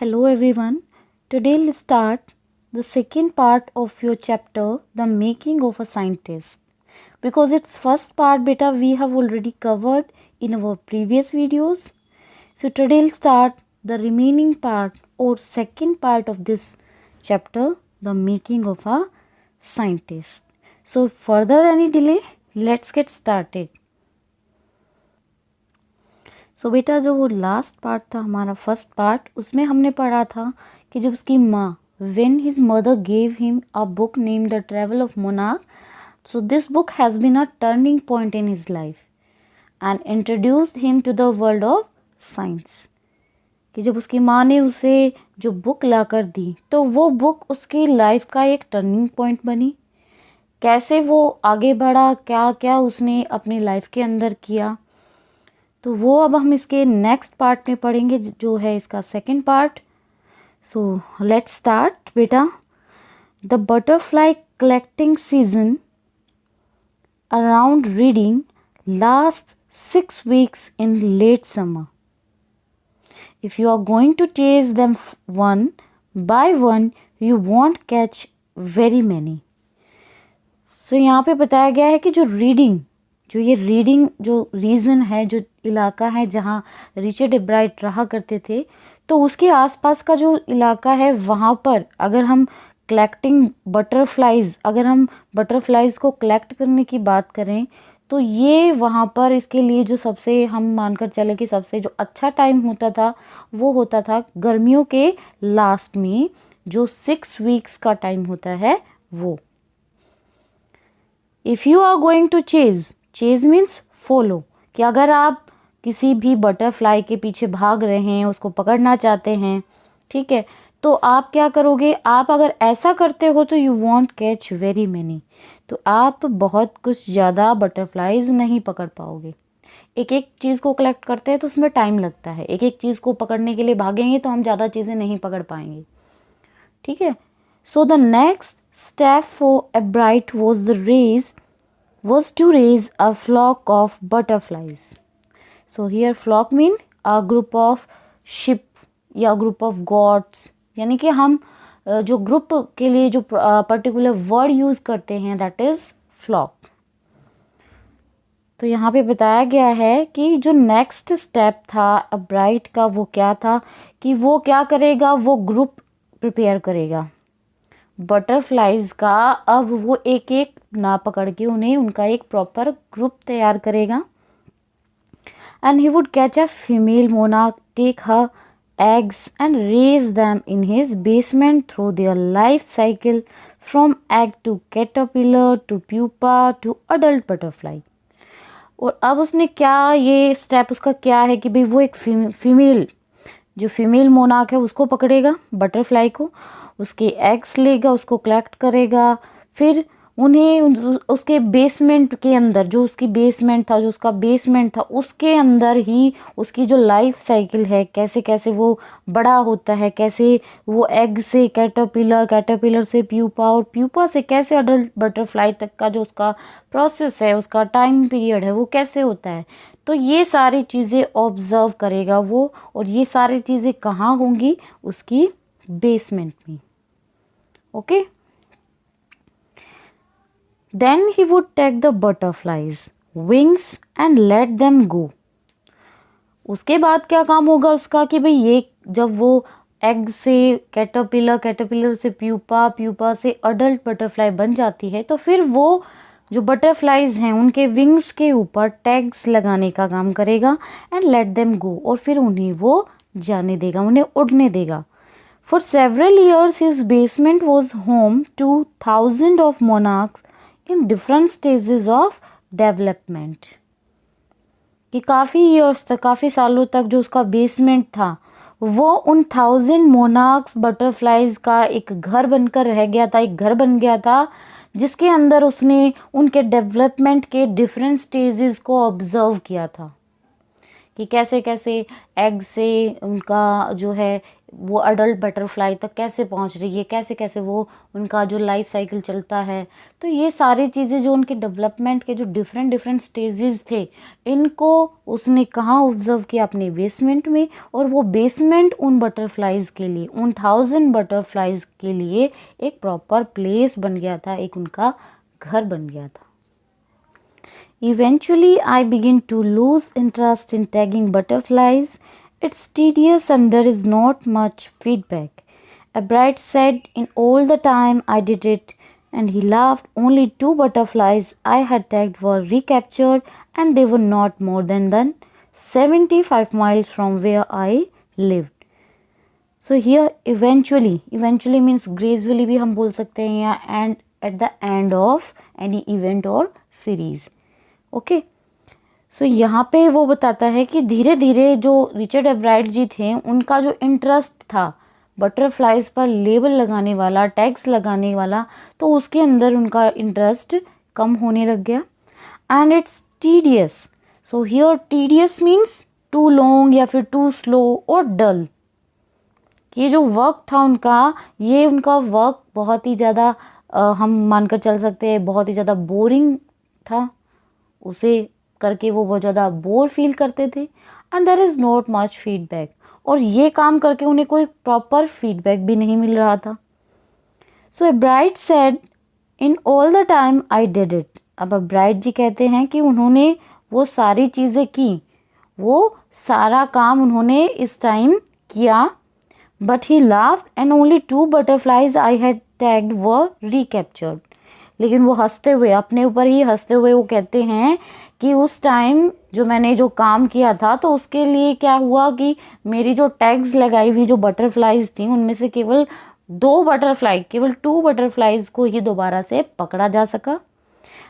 Hello everyone. Today we'll start the second part of your chapter, The Making of a Scientist. Because its first part beta we have already covered in our previous videos. So today we'll start the remaining part or second part of this chapter, The Making of a Scientist. So further any delay, let's get started. सो बेटा जो वो last part था हमारा first part, उसमें हमने पढ़ा था कि जब उसकी माँ when his mother gave him a book name the travel of monarch, so this book has been a turning point in his life and introduced him to the world of science. कि जब उसकी माँ ने उसे जो book ला कर दी तो वो बुक उसकी लाइफ का एक टर्निंग पॉइंट बनी। कैसे वो आगे बढ़ा, क्या क्या उसने अपनी लाइफ के अंदर किया, तो वो अब हम इसके नेक्स्ट पार्ट में पढ़ेंगे जो है इसका second part. So let's start बेटा। The butterfly collecting season around Reading last 6 weeks in late summer. If you are going to chase them one by one, you won't catch very many. So यहाँ पे बताया गया है कि जो reading जो reason है, जो इलाका है जहाँ रिचर्ड एब्राइट रहा करते थे, तो उसके आसपास का जो इलाका है वहाँ पर अगर हम बटरफ्लाइज को कलेक्ट करने की बात करें तो ये वहाँ पर इसके लिए जो सबसे हम मानकर चले कि सबसे जो अच्छा टाइम होता था वो होता था गर्मियों के लास्ट में, जो 6 weeks का टाइम होता है वो। If you are going to chase means follow, कि अगर आप किसी भी बटरफ्लाई के पीछे भाग रहे हैं, उसको पकड़ना चाहते हैं, ठीक है, तो आप क्या करोगे, आप अगर ऐसा करते हो तो you want catch very many, तो आप बहुत कुछ ज़्यादा बटरफ्लाइज नहीं पकड़ पाओगे। एक एक चीज़ को कलेक्ट करते हैं तो उसमें टाइम लगता है, एक एक चीज़ को पकड़ने के लिए भागेंगे तो हम ज़्यादा चीज़ें नहीं पकड़ पाएंगे, ठीक है। So the next step for Ebright was to raise a flock of butterflies. So here flock mean a group of sheep या group of goats, यानी कि हम जो ग्रुप के लिए जो पर्टिकुलर वर्ड यूज़ करते हैं दैट इज़ फ्लॉक। तो यहाँ पे बताया गया है कि जो नेक्स्ट स्टेप था एब्राइट का वो क्या था, कि वो क्या करेगा, वो ग्रुप प्रिपेयर करेगा बटरफ्लाइज का। अब वो एक एक ना पकड़ के उन्हें उनका एक प्रॉपर ग्रुप तैयार करेगा। And he would catch a female monarch, take her eggs and raise them in his basement through their life cycle from egg to caterpillar to pupa to adult butterfly. और अब उसने क्या, ये step उसका क्या है कि भाई वो एक फीमेल मोनार्क है उसको पकड़ेगा, बटरफ्लाई को, उसके एग्स लेगा, उसको कलेक्ट करेगा, फिर उन्हें उसके बेसमेंट के अंदर, जो उसका बेसमेंट था उसके अंदर ही उसकी जो लाइफ साइकिल है, कैसे कैसे वो बड़ा होता है, कैसे वो एग से कैटरपिलर से प्यूपा और प्यूपा से कैसे अडल्ट बटरफ्लाई तक का जो उसका प्रोसेस है, उसका टाइम पीरियड है वो कैसे होता है, तो ये सारी चीज़ें ऑब्जर्व करेगा वो। और ये सारी चीज़ें कहाँ होंगी, उसकी बेसमेंट में, okay. Then he would take the butterflies wings and let them go. उसके बाद क्या काम होगा उसका कि भाई ये जब वो एग से कैटरपिलर से प्यूपा से अडल्ट बटरफ्लाई बन जाती है, तो फिर वो जो बटरफ्लाइज हैं उनके विंग्स के ऊपर टैग्स लगाने का काम करेगा एंड लेट देम गो, और फिर उन्हें वो जाने देगा, उन्हें उड़ने देगा। For several years his basement was home to thousands of monarchs in different stages of development. कि काफ़ी सालों तक जो उसका बेसमेंट था वो उन 1000 मोनार्क्स बटरफ्लाइज का एक घर बनकर रह गया था, एक घर बन गया था जिसके अंदर उसने उनके डेवलपमेंट के डिफरेंट स्टेजेस को ऑब्जर्व किया था। कि कैसे कैसे एग से उनका जो है वो अडल्ट बटरफ्लाई तक कैसे पहुंच रही है, कैसे कैसे वो उनका जो लाइफ साइकिल चलता है। तो ये सारी चीज़ें जो उनके डेवलपमेंट के जो डिफरेंट डिफरेंट स्टेजेस थे, इनको उसने कहाँ ऑब्जर्व किया, अपने बेसमेंट में। और वो बेसमेंट उन बटरफ्लाइज के लिए, उन 1000 बटरफ्लाइज के लिए एक प्रॉपर प्लेस बन गया था, एक उनका घर बन गया था। Eventually, I begin to lose interest in tagging butterflies. It's tedious and there is not much feedback. A bright said in all the time I did it, and he laughed. Only 2 butterflies I had tagged were recaptured, and they were not more than 75 miles from where I lived. So here eventually means gradually भी हम बोल सकते हैं, या and at the end of any event or series. Okay so यहाँ पे वो बताता है कि धीरे धीरे जो रिचर्ड एब्राइट जी थे, उनका जो इंटरेस्ट था बटरफ्लाइज पर लेबल लगाने वाला, टैग्स लगाने वाला, तो उसके अंदर उनका इंटरेस्ट कम होने लग गया। And it's tedious, so here tedious means too long या फिर टू स्लो और डल। ये जो वर्क था उनका, ये उनका वर्क बहुत ही ज़्यादा हम मानकर चल सकते हैं बहुत ही ज़्यादा बोरिंग था, उसे करके वो बहुत ज़्यादा बोर फील करते थे। And there is not much feedback, और ये काम करके उन्हें कोई प्रॉपर फीडबैक भी नहीं मिल रहा था। So Ebright said in all the time I did it. अब एब्राइट जी कहते हैं कि उन्होंने वो सारी चीज़ें की, वो सारा काम उन्होंने इस टाइम किया। But he laughed and only 2 butterflies I had tagged were recaptured. लेकिन वो हंसते हुए, अपने ऊपर ही हंसते हुए वो कहते हैं कि उस टाइम जो मैंने जो काम किया था, तो उसके लिए क्या हुआ कि मेरी जो टैग्स लगाई हुई जो बटरफ्लाइज थी, उनमें से केवल 2 बटरफ्लाइज को ही दोबारा से पकड़ा जा सका।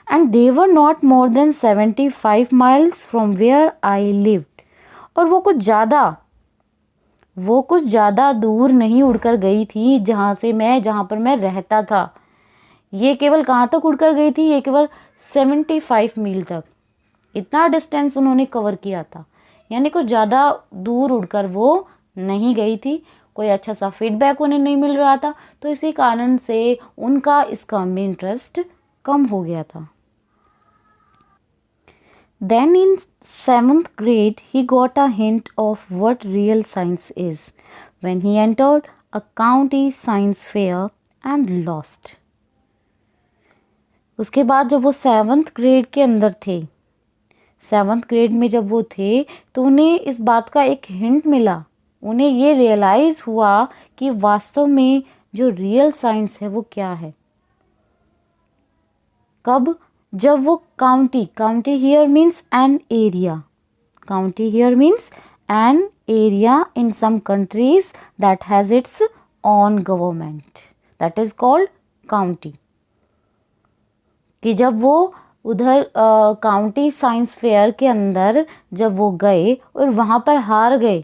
And they were not more than 75 miles from where I lived. और वो कुछ ज़्यादा दूर नहीं उड़कर गई थी जहाँ पर मैं रहता था। ये केवल कहाँ तक उड़कर गई थी, ये केवल 75 मील तक, इतना डिस्टेंस उन्होंने कवर किया था। यानी कुछ ज़्यादा दूर उड़कर वो नहीं गई थी, कोई अच्छा सा फीडबैक उन्हें नहीं मिल रहा था, तो इसी कारण से उनका इस काम में इंटरेस्ट कम हो गया था। Then in 7th grade, he got a hint of what real science is when he entered a county science fair and lost. उसके बाद जब वो 7th ग्रेड के अंदर थे, 7th ग्रेड में जब वो थे, तो उन्हें इस बात का एक हिंट मिला, उन्हें ये रियलाइज़ हुआ कि वास्तव में जो रियल साइंस है वो क्या है। कब? जब वो county here means an area, county here means an area in some countries that has its own government, that is called county. कि जब वो उधर काउंटी साइंस फेयर के अंदर जब वो गए और वहाँ पर हार गए,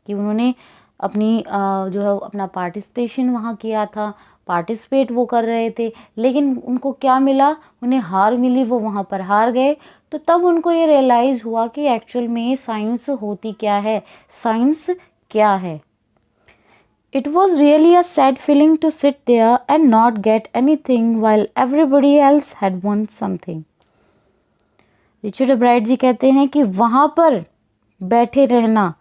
कि उन्होंने अपनी जो है अपना पार्टिसिपेशन वहाँ किया था, पार्टिसिपेट वो कर रहे थे, लेकिन उनको क्या मिला, उन्हें हार मिली, वो वहाँ पर हार गए। तो तब उनको ये रियलाइज़ हुआ कि एक्चुअल में साइंस होती क्या है, साइंस क्या है। It was really a sad feeling to sit there and not get anything while everybody else had won something. Richard Ebright ji कहते हैं कि वहाँ पर बैठे रहना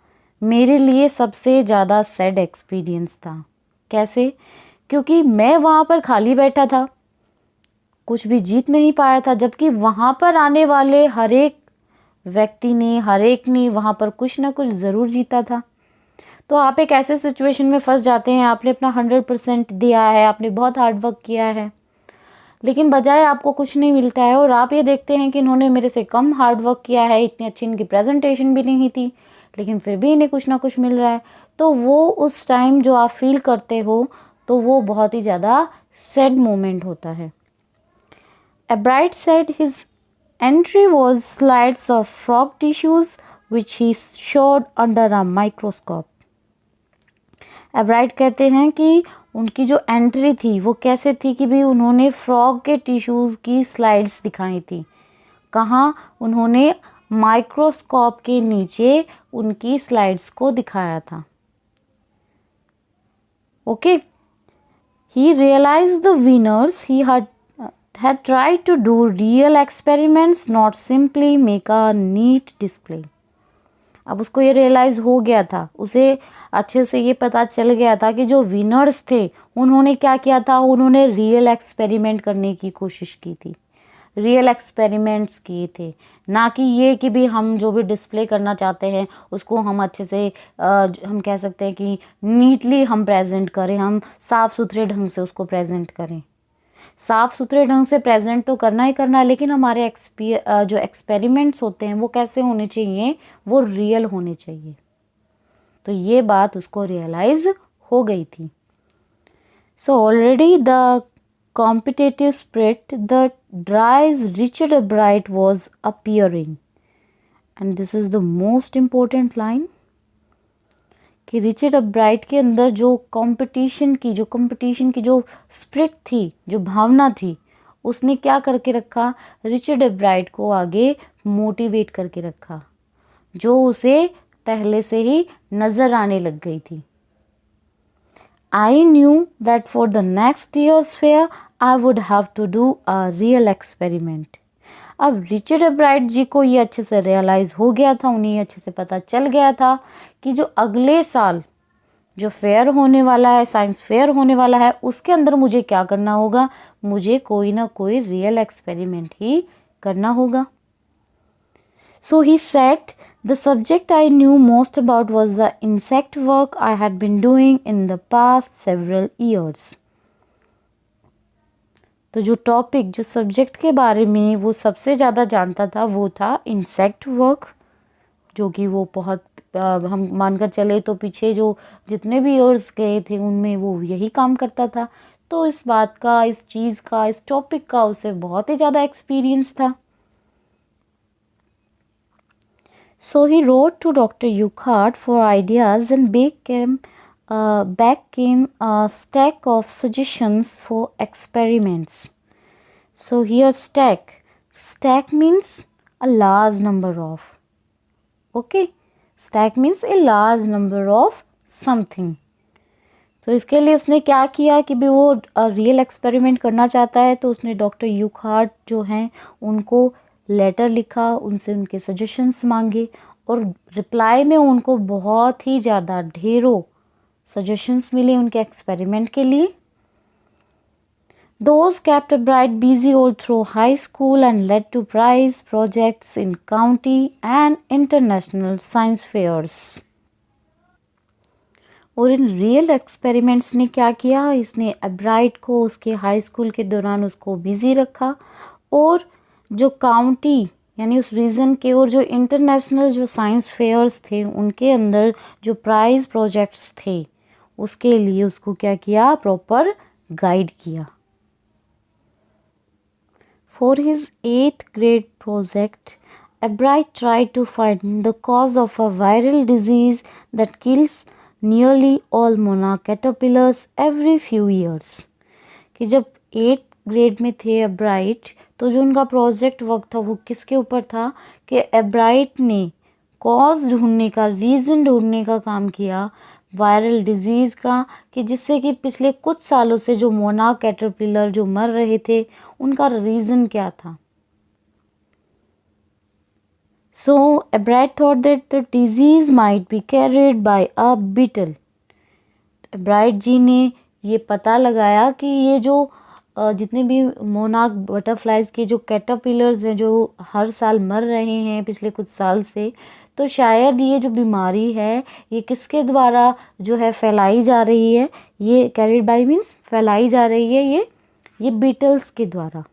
मेरे लिए सबसे ज़्यादा सैड एक्सपीरियंस था। कैसे? क्योंकि मैं वहाँ पर खाली बैठा था, कुछ भी जीत नहीं पाया था, जबकि वहाँ पर आने वाले हर एक व्यक्ति ने, हर एक ने वहाँ पर कुछ ना कुछ ज़रूर जीता था। तो आप एक ऐसे सिचुएशन में फंस जाते हैं, आपने अपना 100% दिया है, आपने बहुत हार्ड वर्क किया है, लेकिन बजाय आपको कुछ नहीं मिलता है, और आप ये देखते हैं कि इन्होंने मेरे से कम हार्ड वर्क किया है, इतनी अच्छी इनकी प्रेजेंटेशन भी नहीं थी, लेकिन फिर भी इन्हें कुछ ना कुछ मिल रहा है। तो वो उस टाइम जो आप फील करते हो, तो वो बहुत ही ज़्यादा सैड मोमेंट होता है। एब्राइट said his entry was slides of frog tissues which he showed under a microscope. एब्राइट कहते हैं कि उनकी जो एंट्री थी वो कैसे थी कि भी उन्होंने फ्रॉग के टिश्यूज़ की स्लाइड्स दिखाई थी। कहाँ? उन्होंने माइक्रोस्कोप के नीचे उनकी स्लाइड्स को दिखाया था। Okay, he realized the winners he had tried to do real experiments, not simply make a neat display. अब उसको ये रियलाइज़ हो गया था, उसे अच्छे से ये पता चल गया था कि जो विनर्स थे उन्होंने क्या किया था, उन्होंने रियल एक्सपेरिमेंट करने की कोशिश की थी, रियल एक्सपेरिमेंट्स किए थे, ना कि ये कि भी हम जो भी डिस्प्ले करना चाहते हैं उसको हम अच्छे से हम कह सकते हैं कि नीटली हम प्रेजेंट करें, हम साफ़ सुथरे ढंग से उसको प्रेजेंट करें। साफ़ सुथरे ढंग से प्रेजेंट तो करना ही करना है, लेकिन हमारे जो एक्सपेरिमेंट्स होते हैं वो कैसे होने चाहिए, वो रियल होने चाहिए। तो ये बात उसको रियलाइज़ हो गई थी। So already the competitive spirit that drives Richard Albright was appearing, and this is the most important line कि रिचर्ड अब्राइट के अंदर जो कंपटीशन की जो स्पिरिट थी, जो भावना थी, उसने क्या करके रखा, रिचर्ड अब्राइट को आगे मोटिवेट करके रखा, जो उसे पहले से ही नज़र आने लग गई थी। I knew that for the next year's fair I would have to do a real experiment. अब रिचर्ड अब्राइट जी को ये अच्छे से रियलाइज़ हो गया था, उन्हें अच्छे से पता चल गया था कि जो अगले साल जो फेयर होने वाला है, साइंस फेयर होने वाला है, उसके अंदर मुझे क्या करना होगा, मुझे कोई ना कोई रियल एक्सपेरिमेंट ही करना होगा। So he said, the subject I knew most about was the insect work I had been doing in the past several years. तो जो टॉपिक, जो सब्जेक्ट के बारे में वो सबसे ज़्यादा जानता था वो था इंसेक्ट वर्क, जो कि वो बहुत हम मानकर चले तो पीछे जो जितने भी ईयर्स गए थे उनमें वो यही काम करता था। तो इस बात का, इस चीज़ का, इस टॉपिक का उसे बहुत ही ज़्यादा एक्सपीरियंस था। So he wrote to Dr. Urquhart for ideas, and back came a stack of suggestions for experiments. So here stack means a large number of. Okay, stack means a large number of something. तो इसके लिए उसने क्या किया कि भी वो real experiment करना चाहता है, तो उसने डॉक्टर यूकहार्ट जो हैं उनको लेटर लिखा, उनसे उनके सजेशंस मांगे, और रिप्लाई में उनको बहुत ही ज़्यादा ढेरों सजेशंस मिले उनके एक्सपेरिमेंट के लिए। Those kept Albright busy all through high school and led to prize projects in county and international science fairs. और इन रियल एक्सपेरिमेंट्स ने क्या किया, इसने अब्राइट को उसके हाई स्कूल के दौरान उसको बिज़ी रखा, और जो काउंटी यानी उस रीजन के और जो इंटरनेशनल जो साइंस फेयर्स थे उनके अंदर जो प्राइज़ प्रोजेक्ट्स थे उसके लिए उसको क्या किया, प्रॉपर गाइड किया। For his 8th grade project, Albright tried to find the cause of a viral disease that kills nearly all monarch caterpillars every few years. कि जब 8th ग्रेड में थे अब्राइट, तो जो उनका प्रोजेक्ट वर्क था वो किसके ऊपर था कि अब्राइट ने कॉज ढूंढने का, रीज़न ढूंढने का काम किया वायरल डिजीज़ का, कि जिससे कि पिछले कुछ सालों से जो मोनार्क कैटरपिलर जो मर रहे थे उनका रीज़न क्या था। So Ebright thought that the disease might be carried by a beetle. Ebright ji ने ये पता लगाया कि ये जो जितने भी मोनार्क बटरफ्लाइज के जो कैटरपिलर्स हैं जो हर साल मर रहे हैं पिछले कुछ साल से, तो शायद ये जो बीमारी है ये किसके द्वारा जो है फैलाई जा रही है, ये कैरिड बाय मीन्स फैलाई जा रही है ये बीटल्स के द्वारा।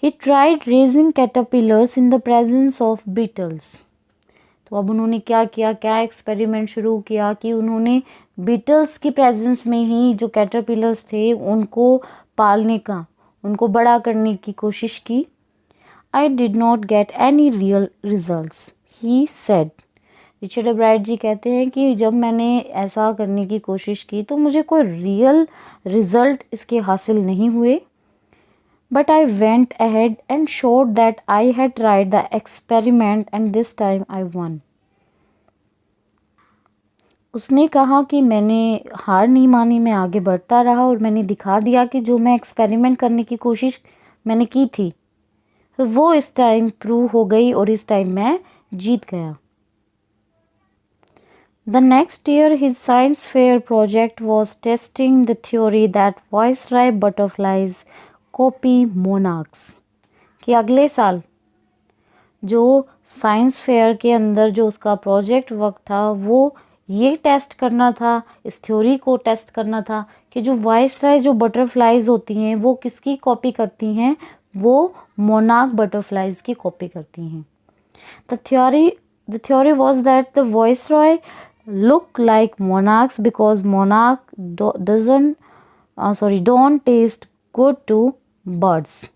He tried raising caterpillars in the presence of beetles. तो अब उन्होंने क्या किया, क्या एक्सपेरिमेंट शुरू किया कि उन्होंने बीटल्स की प्रेजेंस में ही जो कैटरपिलर्स थे उनको पालने का, उनको बड़ा करने की कोशिश की। I did not get any real results, he said. Richard Ebright ji कहते हैं कि जब मैंने ऐसा करने की कोशिश की तो मुझे कोई रियल रिजल्ट इसके हासिल नहीं हुए। But I went ahead and showed that I had tried the experiment and this time I won. उसने कहा कि मैंने हार नहीं मानी, मैं आगे बढ़ता रहा और मैंने दिखा दिया कि जो मैं एक्सपेरिमेंट करने की कोशिश मैंने की थी तो वो इस टाइम प्रूव हो गई और इस टाइम मैं जीत गया. The next year, his science fair project was testing the theory that viceroy butterflies copy monarchs. कि अगले साल जो साइंस फेयर के अंदर जो उसका प्रोजेक्ट वर्क था वो ये टेस्ट करना था, इस थ्योरी को टेस्ट करना था कि जो वाइसराय जो बटरफ्लाइज होती हैं वो किसकी कॉपी करती हैं, वो मोनार्क बटरफ्लाइज की कॉपी करती हैं. The theory was that the viceroy look like monarchs because don't taste good to birds.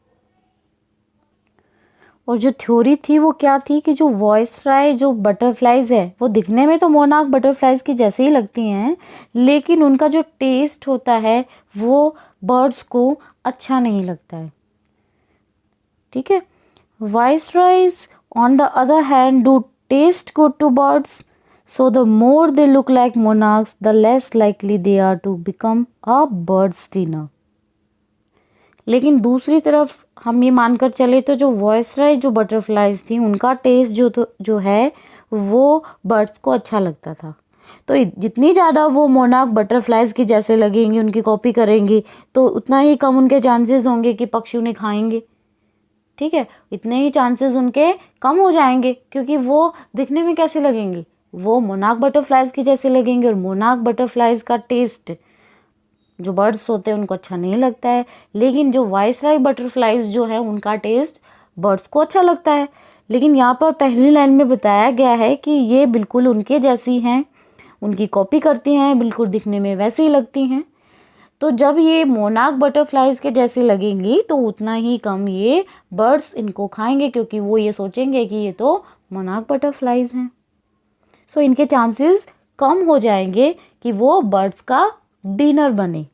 और जो थ्योरी थी वो क्या थी कि जो वॉइसराय जो बटरफ्लाइज है वो दिखने में तो मोनार्क बटरफ्लाइज की जैसे ही लगती हैं, लेकिन उनका जो टेस्ट होता है वो बर्ड्स को अच्छा नहीं लगता है. ठीक है. Viceroys on the other hand do taste good to birds, so the more they look like monarchs the less likely they are to become a bird's dinner. लेकिन दूसरी तरफ हम ये मानकर चले तो जो वॉइसराय जो बटरफ्लाइज थी उनका टेस्ट जो है वो बर्ड्स को अच्छा लगता था. तो जितनी ज़्यादा वो मोनार्क बटरफ्लाइज की जैसे लगेंगी, उनकी कॉपी करेंगी, तो उतना ही कम उनके चांसेस होंगे कि पक्षी उन्हें खाएंगे. ठीक है. इतने ही चांसेस उनके कम हो जाएंगे क्योंकि वो दिखने में कैसे लगेंगी, वो मोनार्क बटरफ्लाइज की जैसे लगेंगे और मोनार्क बटरफ्लाइज का टेस्ट जो बर्ड्स होते हैं उनको अच्छा नहीं लगता है, लेकिन जो वाइसराय बटरफ्लाइज जो है उनका टेस्ट बर्ड्स को अच्छा लगता है. लेकिन यहाँ पर पहली लाइन में बताया गया है कि ये बिल्कुल उनके जैसी हैं, उनकी कॉपी करती हैं, बिल्कुल दिखने में वैसे ही लगती हैं. तो जब ये मोनार्क बटरफ्लाइज के जैसे लगेंगी तो उतना ही कम ये बर्ड्स इनको खाएंगे क्योंकि वो ये सोचेंगे कि ये तो मोनार्क बटरफ्लाइज हैं. सो इनके चांसेस कम हो जाएंगे कि वो बर्ड्स का डिनर बने.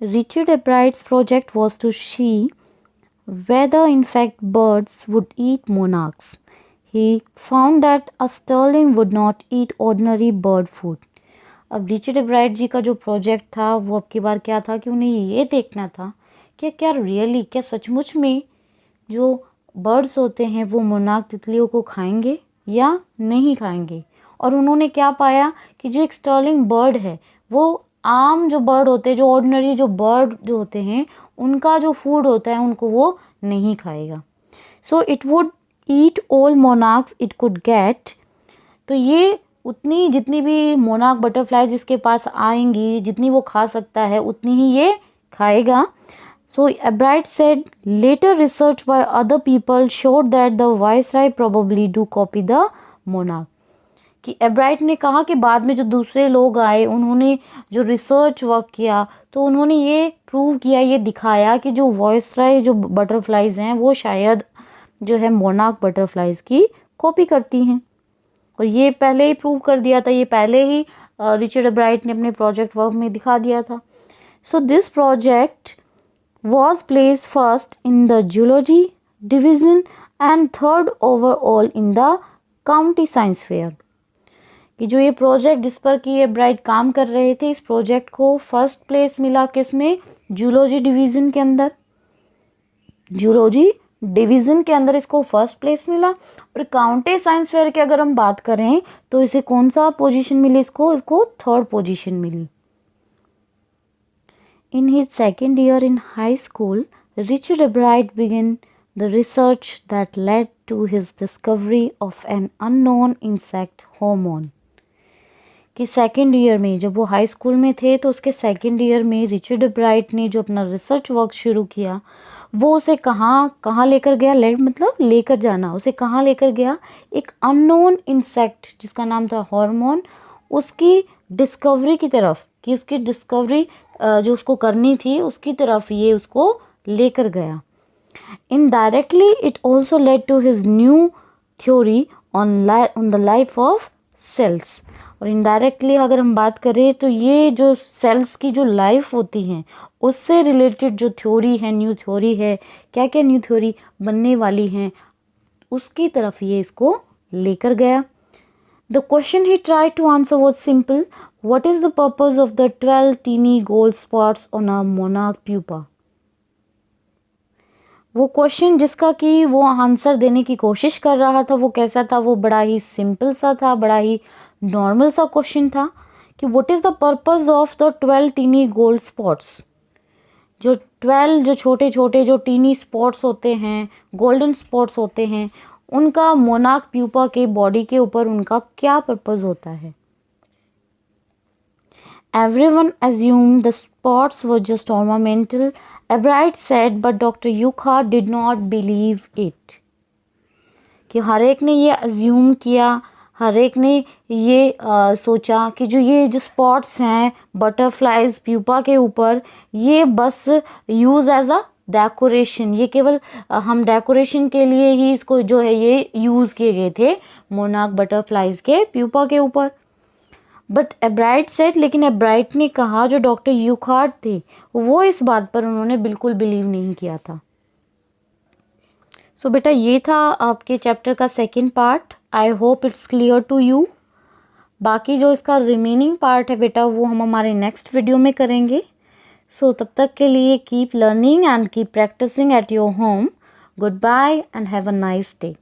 Richard Ebright's project was to see whether in fact birds would eat monarchs. He found that a starling would not eat ordinary bird food. अब रिचर्ड एब्राइट जी का जो प्रोजेक्ट था वो अब की बार क्या था कि उन्हें ये देखना था कि क्या सचमुच में जो बर्ड्स होते हैं वो मोनार्क तितलियों को खाएंगे या नहीं खाएंगे. और उन्होंने क्या पाया कि जो एक स्टर्लिंग बर्ड है वो आम जो बर्ड होते हैं, जो ऑर्डिनरी जो बर्ड जो होते हैं उनका जो फूड होता है उनको वो नहीं खाएगा. So it would eat all monarchs it could get. तो ये उतनी जितनी भी मोनार्क बटरफ्लाइज इसके पास आएंगी, जितनी वो खा सकता है उतनी ही ये खाएगा. So Ebright said later research by other people showed that the viceroy probably do copy the monarch. कि एब्राइट ने कहा कि बाद में जो दूसरे लोग आए उन्होंने जो रिसर्च वर्क किया तो उन्होंने ये प्रूव किया, ये दिखाया कि जो वॉइसराय जो बटरफ्लाइज हैं वो शायद जो है मोनार्क बटरफ्लाइज की कॉपी करती हैं. और ये पहले ही प्रूव कर दिया था, ये पहले ही रिचर्ड एब्राइट ने अपने प्रोजेक्ट वर्क में दिखा दिया था. So this project was placed first in the zoology division and third overall in the county science fair. कि जो ये प्रोजेक्ट जिस पर कि एब्राइट काम कर रहे थे, इस प्रोजेक्ट को फर्स्ट प्लेस मिला किसमें, जूलॉजी डिवीज़न के अंदर. जूलॉजी डिवीज़न के अंदर इसको फर्स्ट प्लेस मिला. और काउंटी साइंस फेयर की अगर हम बात करें तो इसे कौन सा पोजीशन मिली, इसको थर्ड पोजीशन मिली. In his second year in high school, Richard Ebright began the research that led to his discovery of an unknown insect hormone. कि सेकेंड ईयर में जब वो हाई स्कूल में थे तो उसके सेकेंड ईयर में रिचर्ड एब्राइट ने जो अपना रिसर्च वर्क शुरू किया वो उसे कहाँ लेकर गया. मतलब लेकर जाना, उसे कहाँ लेकर गया, एक अननोन इंसेक्ट जिसका नाम था हार्मोन, उसकी डिस्कवरी की तरफ, कि उसकी डिस्कवरी जो उसको करनी थी उसकी तरफ ये उसको लेकर गया. Indirectly it also led to his new theory on the life of cells. और इनडायरेक्टली अगर हम बात करें तो ये जो सेल्स की जो लाइफ होती हैं उससे रिलेटेड जो थ्योरी है, न्यू थ्योरी है, क्या क्या न्यू थ्योरी बनने वाली हैं, उसकी तरफ ये इसको लेकर गया। The question he try to answer was simple, what is the purpose of the 12 tiny gold spots on a monarch pupa. वो क्वेश्चन जिसका कि वो आंसर देने की कोशिश कर रहा था वो कैसा था, वो बड़ा ही सिंपल सा था, बड़ा ही नॉर्मल सा क्वेश्चन था कि what is the purpose of the 12 tiny gold spots. जो 12 जो छोटे छोटे जो टीनी स्पॉट्स होते हैं, गोल्डन स्पॉट्स होते हैं, उनका मोनार्क प्यूपा के बॉडी के ऊपर उनका क्या पर्पस होता है। Everyone assumed the spots were just ornamental, Ebright said, but Dr. Urquhart did not believe it. कि हर एक ने ये अज्यूम किया, हर एक ने ये सोचा कि जो स्पॉट्स हैं बटरफ्लाइज प्यूपा के ऊपर, ये बस यूज़ एज अ डेकोरेशन, ये केवल हम डेकोरेशन के लिए ही इसको जो है ये यूज़ किए गए थे मोनार्क बटरफ्लाइज के प्यूपा के ऊपर। बट एब्राइट सेड, लेकिन एब्राइट ने कहा, जो डॉक्टर यूखार्ट थे वो इस बात पर उन्होंने बिल्कुल बिलीव नहीं किया था। सो बेटा ये था आपके चैप्टर का second part. I hope it's clear to you. बाकी जो इसका रिमेनिंग पार्ट है बेटा वो हम हमारे नेक्स्ट वीडियो में करेंगे। सो तब तक के लिए keep learning and keep practising at your home. Good bye and have a nice day.